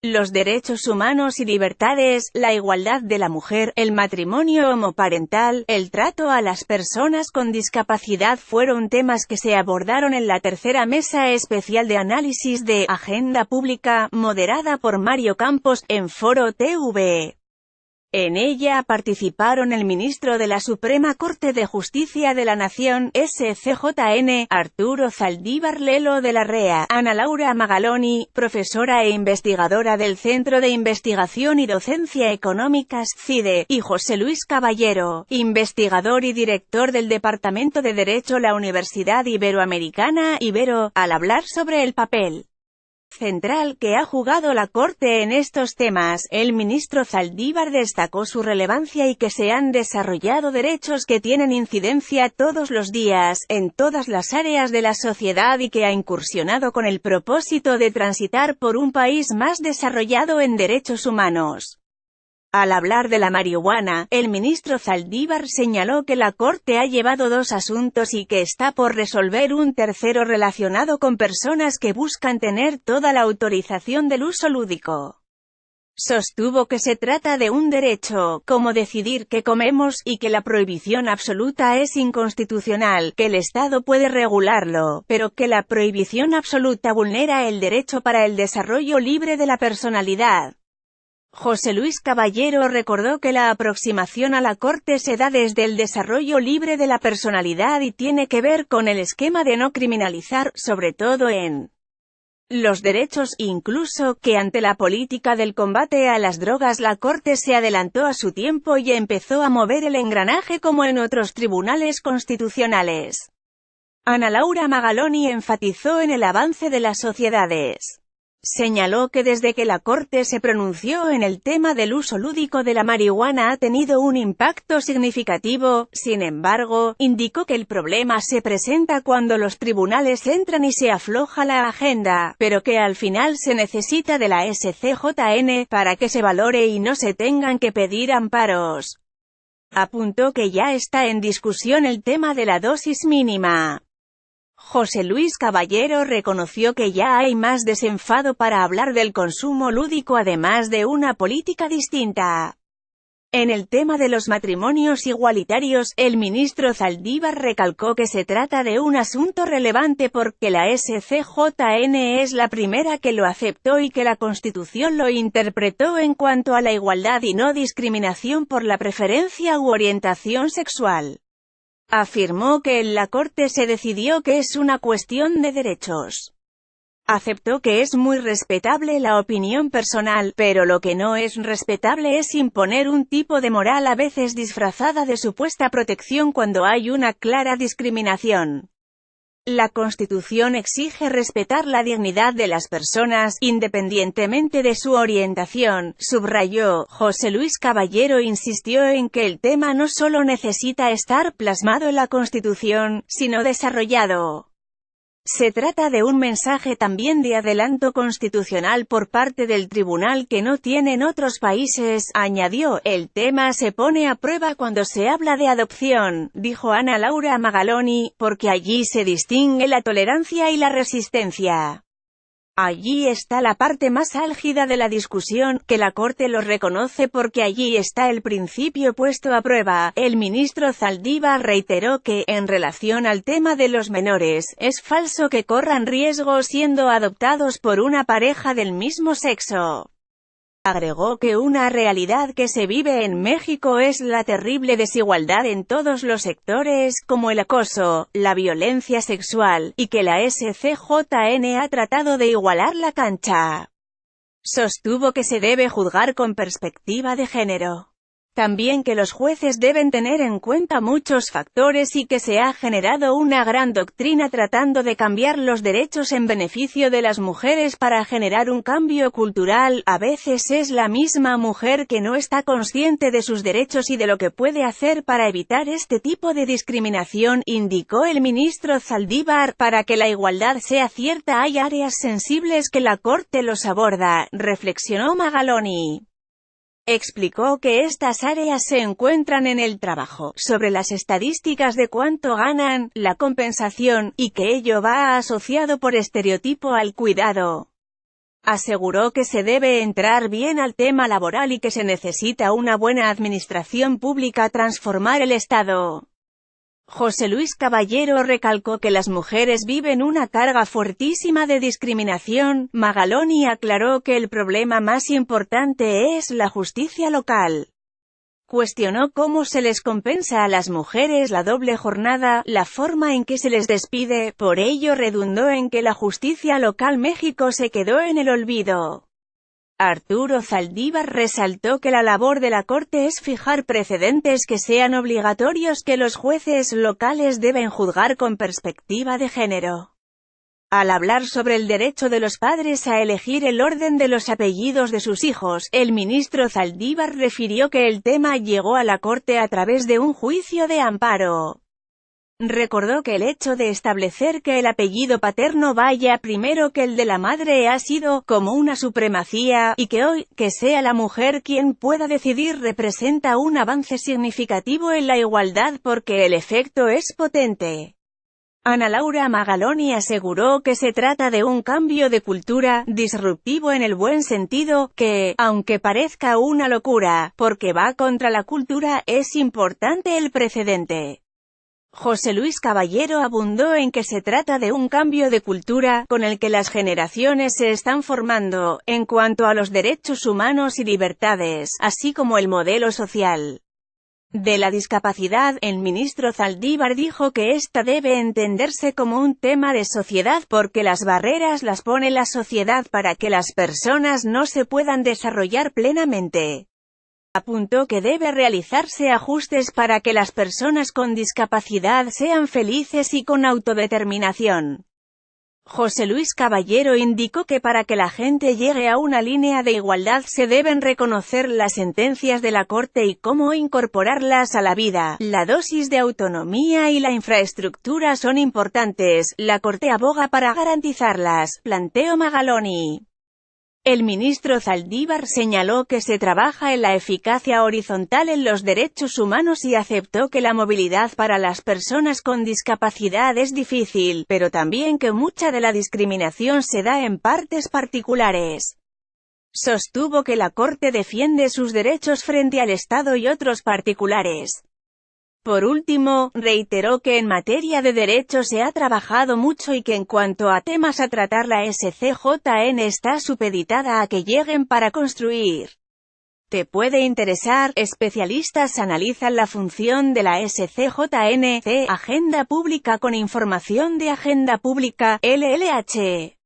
Los derechos humanos y libertades, la igualdad de la mujer, el matrimonio homoparental, el trato a las personas con discapacidad fueron temas que se abordaron en la tercera mesa especial de análisis de Agenda Pública, moderada por Mario Campos, en Foro TV. En ella participaron el ministro de la Suprema Corte de Justicia de la Nación, SCJN, Arturo Zaldívar Lelo de la REA, Ana Laura Magaloni, profesora e investigadora del Centro de Investigación y Docencia Económicas, CIDE, y José Luis Caballero, investigador y director del Departamento de Derecho la Universidad Iberoamericana, Ibero, al hablar sobre el papel central que ha jugado la Corte en estos temas. El ministro Zaldívar destacó su relevancia y que se han desarrollado derechos que tienen incidencia todos los días, en todas las áreas de la sociedad y que ha incursionado con el propósito de transitar por un país más desarrollado en derechos humanos. Al hablar de la marihuana, el ministro Zaldívar señaló que la Corte ha llevado 2 asuntos y que está por resolver un tercero relacionado con personas que buscan tener toda la autorización del uso lúdico. Sostuvo que se trata de un derecho, como decidir qué comemos, y que la prohibición absoluta es inconstitucional, que el Estado puede regularlo, pero que la prohibición absoluta vulnera el derecho para el desarrollo libre de la personalidad. José Luis Caballero recordó que la aproximación a la Corte se da desde el desarrollo libre de la personalidad y tiene que ver con el esquema de no criminalizar, sobre todo en los derechos, incluso que ante la política del combate a las drogas la Corte se adelantó a su tiempo y empezó a mover el engranaje como en otros tribunales constitucionales. Ana Laura Magaloni enfatizó en el avance de las sociedades. Señaló que desde que la Corte se pronunció en el tema del uso lúdico de la marihuana ha tenido un impacto significativo. Sin embargo, indicó que el problema se presenta cuando los tribunales entran y se afloja la agenda, pero que al final se necesita de la SCJN para que se valore y no se tengan que pedir amparos. Apuntó que ya está en discusión el tema de la dosis mínima. José Luis Caballero reconoció que ya hay más desenfado para hablar del consumo lúdico además de una política distinta. En el tema de los matrimonios igualitarios, el ministro Zaldívar recalcó que se trata de un asunto relevante porque la SCJN es la primera que lo aceptó y que la Constitución lo interpretó en cuanto a la igualdad y no discriminación por la preferencia u orientación sexual. Afirmó que en la Corte se decidió que es una cuestión de derechos. Aceptó que es muy respetable la opinión personal, pero lo que no es respetable es imponer un tipo de moral a veces disfrazada de supuesta protección cuando hay una clara discriminación. La Constitución exige respetar la dignidad de las personas, independientemente de su orientación, subrayó. José Luis Caballero insistió en que el tema no solo necesita estar plasmado en la Constitución, sino desarrollado. Se trata de un mensaje también de adelanto constitucional por parte del tribunal que no tienen otros países, añadió. El tema se pone a prueba cuando se habla de adopción, dijo Ana Laura Magaloni, porque allí se distingue la tolerancia y la resistencia. Allí está la parte más álgida de la discusión, que la Corte lo reconoce porque allí está el principio puesto a prueba. El ministro Zaldívar reiteró que, en relación al tema de los menores, es falso que corran riesgo siendo adoptados por una pareja del mismo sexo. Agregó que una realidad que se vive en México es la terrible desigualdad en todos los sectores, como el acoso, la violencia sexual, y que la SCJN ha tratado de igualar la cancha. Sostuvo que se debe juzgar con perspectiva de género. También que los jueces deben tener en cuenta muchos factores y que se ha generado una gran doctrina tratando de cambiar los derechos en beneficio de las mujeres para generar un cambio cultural. A veces es la misma mujer que no está consciente de sus derechos y de lo que puede hacer para evitar este tipo de discriminación, indicó el ministro Zaldívar. Para que la igualdad sea cierta hay áreas sensibles que la Corte los aborda, reflexionó Magaloni. Explicó que estas áreas se encuentran en el trabajo, sobre las estadísticas de cuánto ganan, la compensación, y que ello va asociado por estereotipo al cuidado. Aseguró que se debe entrar bien al tema laboral y que se necesita una buena administración pública transformar el Estado. José Luis Caballero recalcó que las mujeres viven una carga fuertísima de discriminación. Magaloni aclaró que el problema más importante es la justicia local. Cuestionó cómo se les compensa a las mujeres la doble jornada, la forma en que se les despide, por ello redundó en que la justicia local México se quedó en el olvido. Arturo Zaldívar resaltó que la labor de la Corte es fijar precedentes que sean obligatorios, que los jueces locales deben juzgar con perspectiva de género. Al hablar sobre el derecho de los padres a elegir el orden de los apellidos de sus hijos, el ministro Zaldívar refirió que el tema llegó a la Corte a través de un juicio de amparo. Recordó que el hecho de establecer que el apellido paterno vaya primero que el de la madre ha sido, como una supremacía, y que hoy, que sea la mujer quien pueda decidir representa un avance significativo en la igualdad porque el efecto es potente. Ana Laura Magaloni aseguró que se trata de un cambio de cultura, disruptivo en el buen sentido, que, aunque parezca una locura, porque va contra la cultura, es importante el precedente. José Luis Caballero abundó en que se trata de un cambio de cultura, con el que las generaciones se están formando, en cuanto a los derechos humanos y libertades, así como el modelo social de la discapacidad. El ministro Zaldívar dijo que esta debe entenderse como un tema de sociedad porque las barreras las pone la sociedad para que las personas no se puedan desarrollar plenamente. Apuntó que debe realizarse ajustes para que las personas con discapacidad sean felices y con autodeterminación. José Luis Caballero indicó que para que la gente llegue a una línea de igualdad se deben reconocer las sentencias de la Corte y cómo incorporarlas a la vida. La dosis de autonomía y la infraestructura son importantes, la Corte aboga para garantizarlas, planteó Magaloni. El ministro Zaldívar señaló que se trabaja en la eficacia horizontal en los derechos humanos y aceptó que la movilidad para las personas con discapacidad es difícil, pero también que mucha de la discriminación se da en partes particulares. Sostuvo que la Corte defiende sus derechos frente al Estado y otros particulares. Por último, reiteró que en materia de derechos se ha trabajado mucho y que en cuanto a temas a tratar la SCJN está supeditada a que lleguen para construir. Te puede interesar, especialistas analizan la función de la SCJN, Agenda Pública con información de Agenda Pública, LLH.